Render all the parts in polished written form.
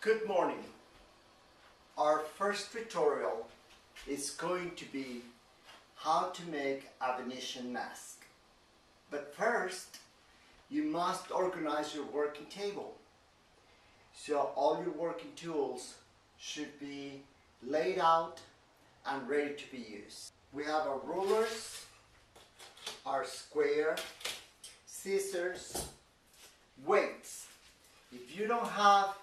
Good morning. Our first tutorial is going to be how to make a Venetian mask. But first, you must organize your working table. So all your working tools should be laid out and ready to be used. We have our rulers, our square, scissors, weights. If you don't have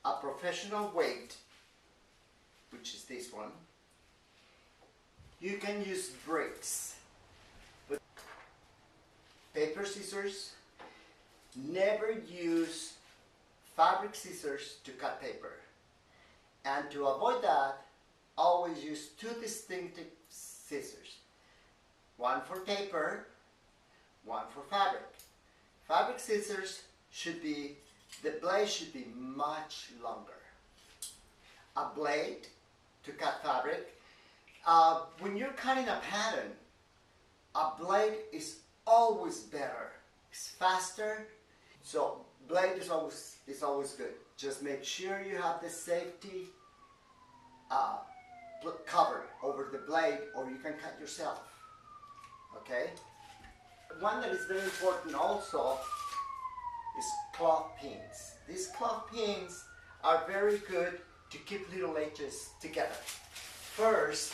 a professional weight, which is this one, you can use bricks. But paper scissors, never use fabric scissors to cut paper. And to avoid that, always use two distinctive scissors. One for paper, one for fabric. Fabric scissors the blade should be much longer. A blade to cut fabric. When you're cutting a pattern, a blade is always better. It's faster, so blade is always good. Just make sure you have the safety cover over the blade, or you can cut yourself. Okay? One that is very important also is cloth pins. These cloth pins are very good to keep little edges together. First,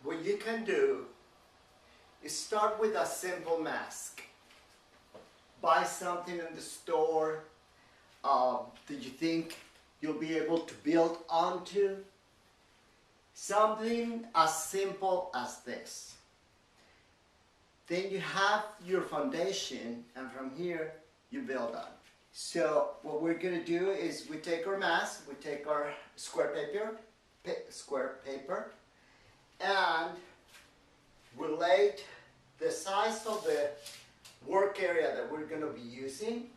what you can do is start with a simple mask. Buy something in the store that you think you'll be able to build onto. Something as simple as this. Then you have your foundation, and from here you build on. So what we're going to do is we take our mask, we take our square paper, and we lay the size of the work area that we're going to be using.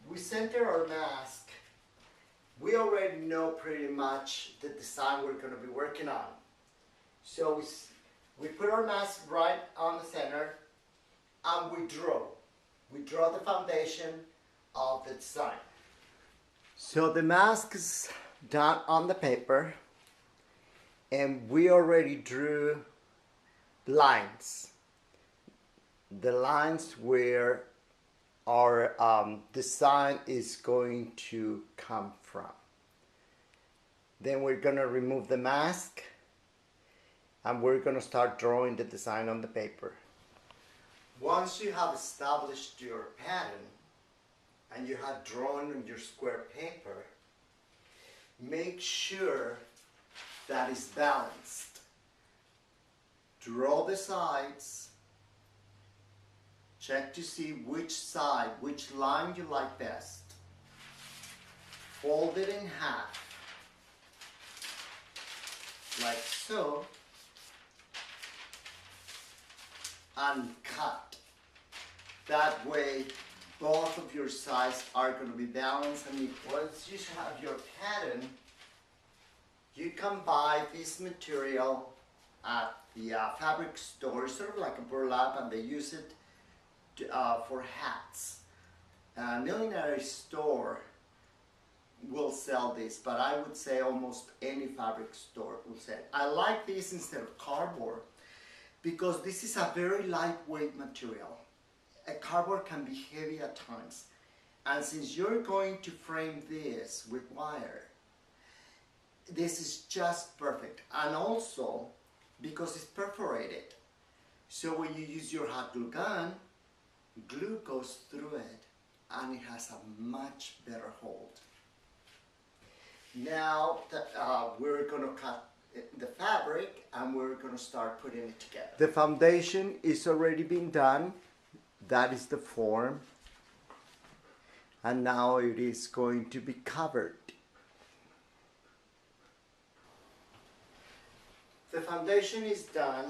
We center our mask. We already know pretty much the design we're going to be working on. So we put our mask right on the center, and we draw. We draw the foundation of the design. So the mask is done on the paper, and we already drew lines. The lines where our design is going to come from. Then we're going to remove the mask, and we're going to start drawing the design on the paper. Once you have established your pattern and you have drawn on your square paper, make sure that it's balanced. Draw the sides. Check to see which side, which line you like best. Fold it in half, like so, and cut. That way, both of your sides are going to be balanced, and once you have your pattern, you can buy this material at the fabric store, sort of like a burlap, and they use it for hats. A millinery store will sell this, but I would say almost any fabric store will sell it. I like this instead of cardboard because this is a very lightweight material. A cardboard can be heavy at times, and since you're going to frame this with wire, this is just perfect. And also because it's perforated, so when you use your hot glue gun, glue goes through it and it has a much better hold. Now we're going to cut the fabric and we're going to start putting it together. The foundation is already been done. That is the form, and now it is going to be covered. The foundation is done,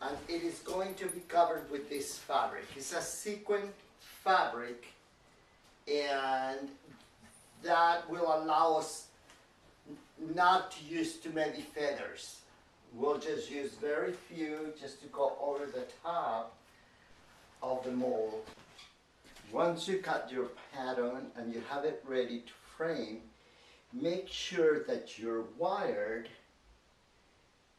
and it is going to be covered with this fabric. It's a sequin fabric, and that will allow us not to use too many feathers. We'll just use very few just to go over the top of the mold. Once you cut your pattern and you have it ready to frame, make sure that your wire,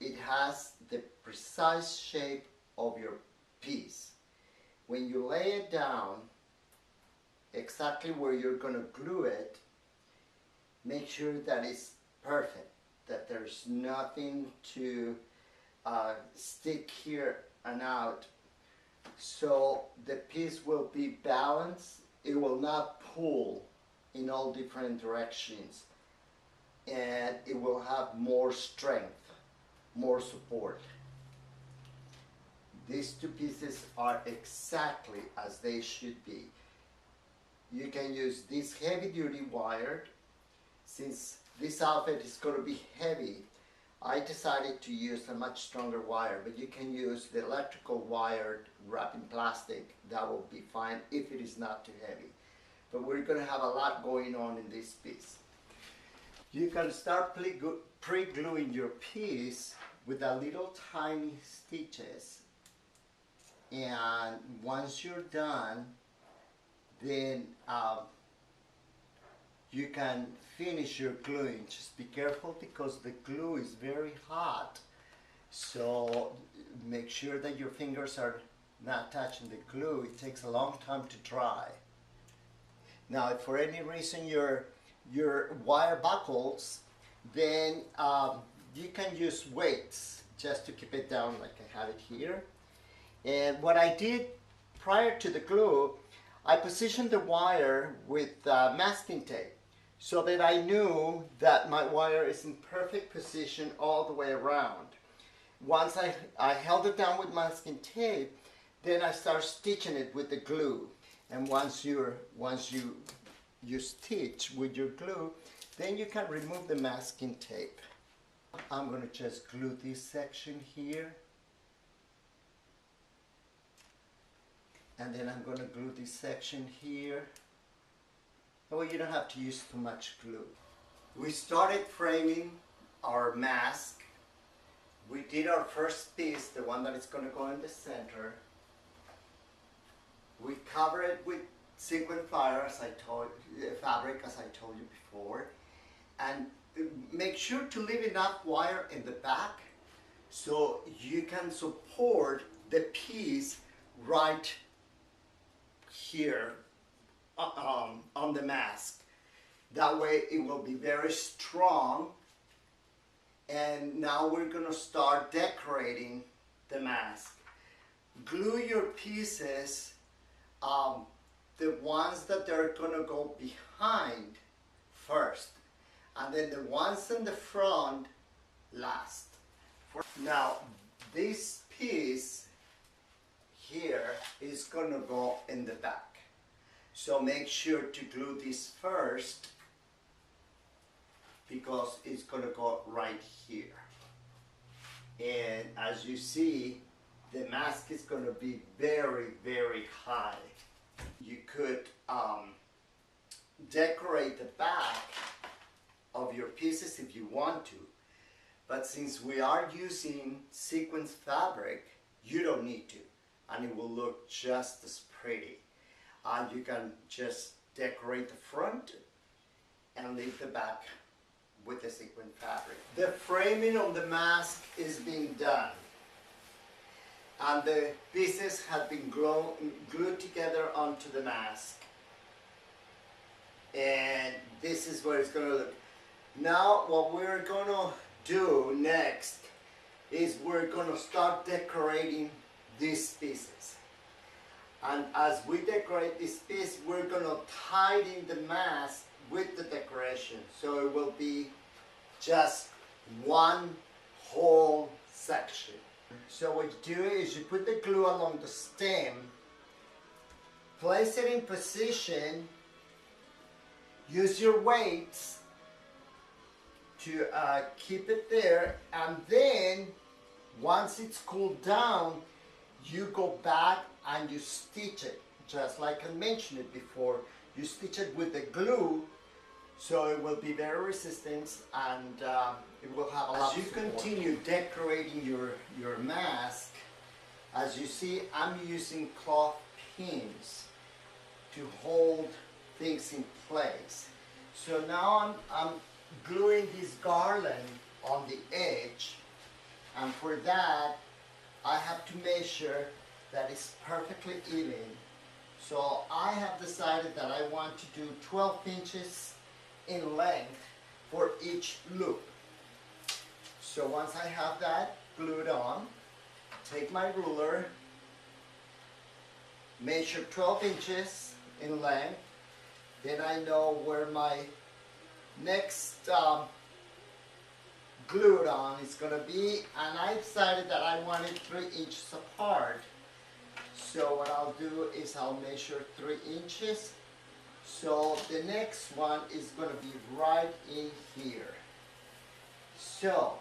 it has the precise shape of your piece. When you lay it down, exactly where you're going to glue it, make sure that it's perfect, that there's nothing to stick here and out. So the piece will be balanced, it will not pull in all different directions, and it will have more strength, more support. These two pieces are exactly as they should be. You can use this heavy duty wire. Since this outfit is going to be heavy, I decided to use a much stronger wire, but you can use the electrical wire wrapped in plastic. That will be fine if it is not too heavy. But we're going to have a lot going on in this piece. You can start pre-gluing your piece with a little tiny stitches, and once you're done, then you can finish your gluing. Just be careful because the glue is very hot, so make sure that your fingers are not touching the glue. It takes a long time to dry. Now if for any reason your wire buckles, then you can use weights just to keep it down, like I have it here. And what I did prior to the glue, I positioned the wire with masking tape so that I knew that my wire is in perfect position all the way around. Once I held it down with masking tape, then I start stitching it with the glue. And once you stitch with your glue, then you can remove the masking tape. I'm going to just glue this section here. And then I'm going to glue this section here. Well, you don't have to use too much glue. We started framing our mask. We did our first piece, the one that is going to go in the center. We cover it with sequin fabric, as I told you before, and make sure to leave enough wire in the back so you can support the piece right here on the mask. That way it will be very strong. And now we're going to start decorating the mask. Glue your pieces, the ones that they're going to go behind first, and then the ones in the front last. Now this piece here is going to go in the back, so make sure to glue this first because it's going to go right here. And as you see, the mask is going to be very, very high. You could decorate the back of your pieces if you want to, but since we are using sequins fabric, you don't need to, and it will look just as pretty. You can just decorate the front and leave the back with the sequin fabric. The framing on the mask is being done, and the pieces have been glued together onto the mask, and this is where it's going to look. Now what we're going to do next is we're going to start decorating these pieces. And as we decorate this piece, we're going to tighten the mask with the decoration, so it will be just one whole section. So what you do is you put the glue along the stem, place it in position, use your weights to keep it there, and then once it's cooled down, you go back and you stitch it, just like I mentioned it before. You stitch it with the glue, so it will be very resistant, and it will have a lot of support. As you continue decorating your mask, as you see, I'm using cloth pins to hold things in place. So now I'm gluing this garland on the edge, and for that I have to measure that it's perfectly even. So I have decided that I want to do 12 inches in length for each loop. So once I have that glued on, take my ruler, measure 12 inches in length, then I know where my next glued on is going to be, and I decided that I want it 3 inches apart. So what I'll do is I'll measure 3 inches. So the next one is going to be right in here. So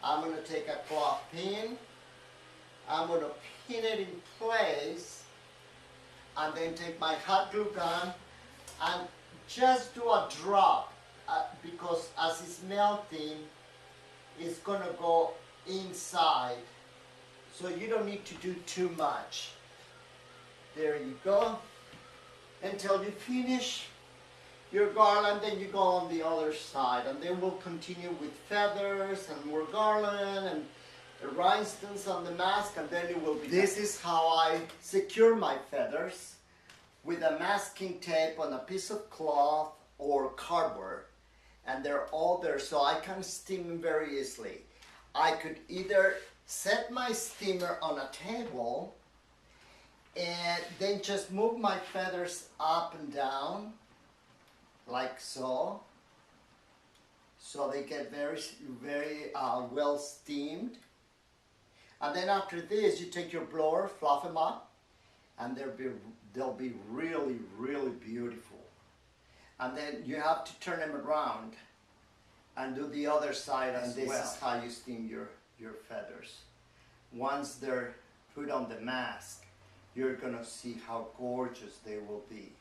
I'm going to take a cloth pin, I'm going to pin it in place, and then take my hot glue gun and just do a drop, because as it's melting, it's going to go inside. So you don't need to do too much. There you go. Until you finish your garland, then you go on the other side, and then we'll continue with feathers and more garland and the rhinestones on the mask, and then it will be This is how I secure my feathers, with a masking tape on a piece of cloth or cardboard, and they're all there, so I can steam them very easily. I could either set my steamer on a table and then just move my feathers up and down like so, so they get very well steamed. And then after this, you take your blower, fluff them up, and they'll be really, really beautiful. And then you have to turn them around and do the other side as well. And this is how you steam your feathers. Once they're put on the mask, you're gonna see how gorgeous they will be.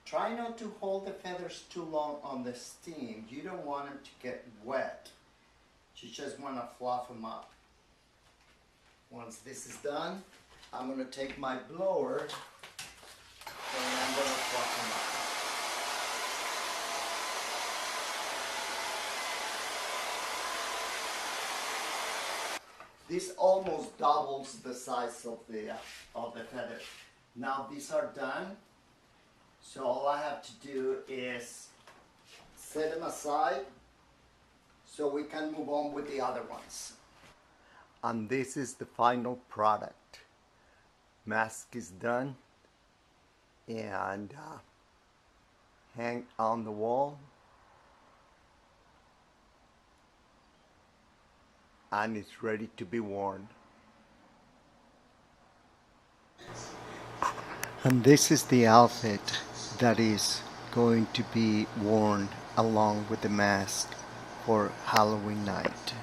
Try not to hold the feathers too long on the steam. You don't want them to get wet. You just want to fluff them up. Once this is done, I'm going to take my blower and I'm going to fluff them up. This almost doubles the size of the feather. Now these are done, so all I have to do is set them aside so we can move on with the other ones. And this is the final product. Mask is done and hang on the wall. And it's ready to be worn. And this is the outfit that is going to be worn along with the mask for Halloween night.